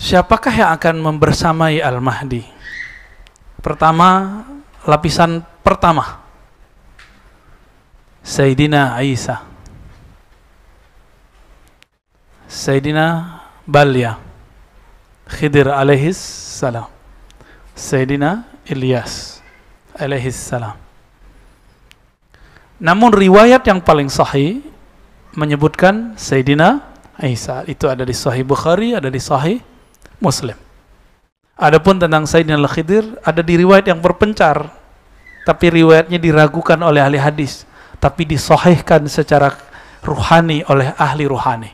Siapakah yang akan membersamai Al-Mahdi? Pertama, lapisan pertama, Sayyidina Isa, Sayyidina Balya, Khidir alaihis salam, Sayyidina Ilyas alaihis salam. Namun riwayat yang paling sahih menyebutkan Sayyidina Isa. Itu ada di Sahih Bukhari, ada di Sahih Muslim. Adapun tentang Sayyidina Al-Khidir ada di riwayat yang berpencar, tapi riwayatnya diragukan oleh ahli hadis, tapi disahihkan secara ruhani oleh ahli ruhani.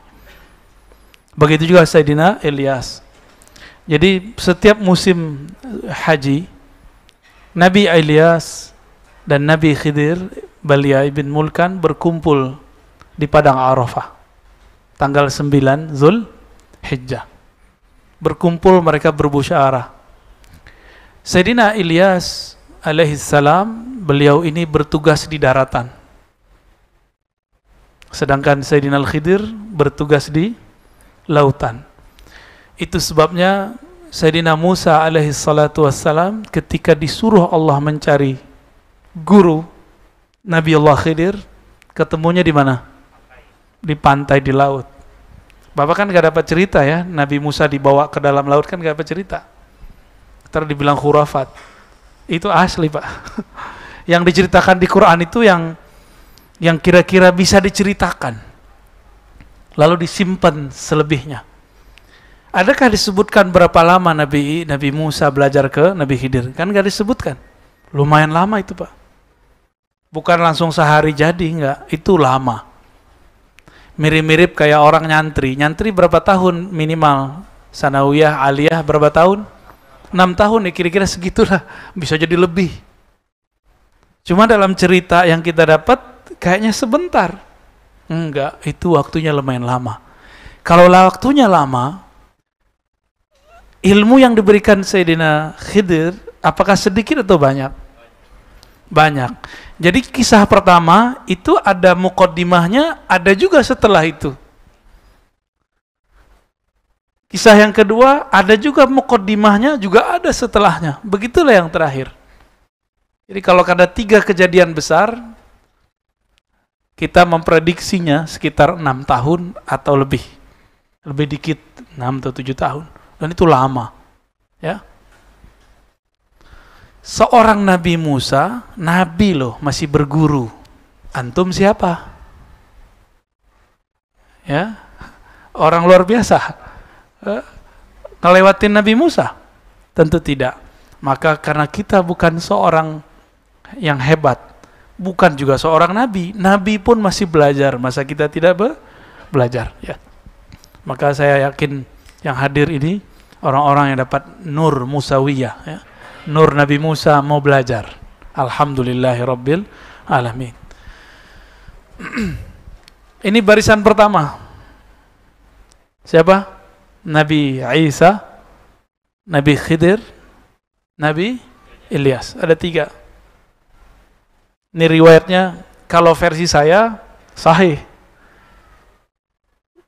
Begitu juga Sayyidina Ilyas. Jadi setiap musim haji, Nabi Ilyas dan Nabi Khidir Balya ibn Mulkan berkumpul di Padang Arafah tanggal 9 Zulhijjah. Berkumpul mereka bermusyawarah. Sayyidina Ilyas alaihissalam, beliau ini bertugas di daratan, sedangkan Sayyidina Al-Khidir bertugas di lautan. Itu sebabnya Sayyidina Musa alaihissalatu wassalam ketika disuruh Allah mencari guru Nabi Allah Khidir, ketemunya di mana? Di pantai, di laut. Bapak kan gak dapat cerita ya, Nabi Musa dibawa ke dalam laut kan gak dapat cerita. Terus dibilang khurafat. Itu asli Pak. Yang diceritakan di Quran itu yang kira-kira bisa diceritakan, lalu disimpan selebihnya. Adakah disebutkan berapa lama Nabi Musa belajar ke Nabi Khidir? Kan gak disebutkan. Lumayan lama itu Pak. Bukan langsung sehari jadi, enggak. Itu lama. Mirip-mirip kayak orang nyantri. Nyantri berapa tahun minimal? Sanawiyah, aliyah berapa tahun? 6 tahun ya, kira-kira segitulah. Bisa jadi lebih. Cuma dalam cerita yang kita dapat kayaknya sebentar. Enggak, itu waktunya lumayan lama. Kalau waktunya lama, ilmu yang diberikan Sayyidina Khidir apakah sedikit atau banyak? Banyak. Jadi kisah pertama itu ada muqaddimahnya, ada juga setelah itu. Kisah yang kedua ada juga muqaddimahnya, juga ada setelahnya. Begitulah yang terakhir. Jadi kalau ada 3 kejadian besar, kita memprediksinya sekitar 6 tahun atau lebih. Lebih dikit, 6 atau 7 tahun. Dan itu lama. Ya. Seorang Nabi Musa, Nabi loh, masih berguru. Antum siapa? Ya, orang luar biasa. Ngelewatin Nabi Musa? Tentu tidak. Maka karena kita bukan seorang yang hebat, bukan juga seorang Nabi. Nabi pun masih belajar, masa kita tidak belajar? Ya. Maka saya yakin yang hadir ini orang-orang yang dapat nur Musawiyah, ya. Nur Nabi Musa mau belajar. Alhamdulillahirabbil alamin. Ini barisan pertama. Siapa? Nabi Isa, Nabi Khidir, Nabi Ilyas. Ada 3. Ini riwayatnya kalau versi saya sahih.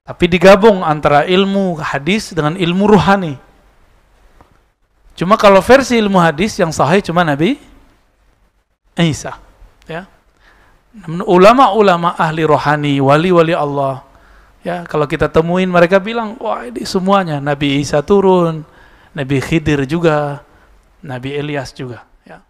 Tapi digabung antara ilmu hadis dengan ilmu ruhani. Cuma kalau versi ilmu hadis yang sahih cuma Nabi Isa, ya. Ulama-ulama ahli rohani, wali-wali Allah, ya, kalau kita temuin mereka bilang, wah ini semuanya Nabi Isa turun, Nabi Khidir juga, Nabi Ilyas juga, ya.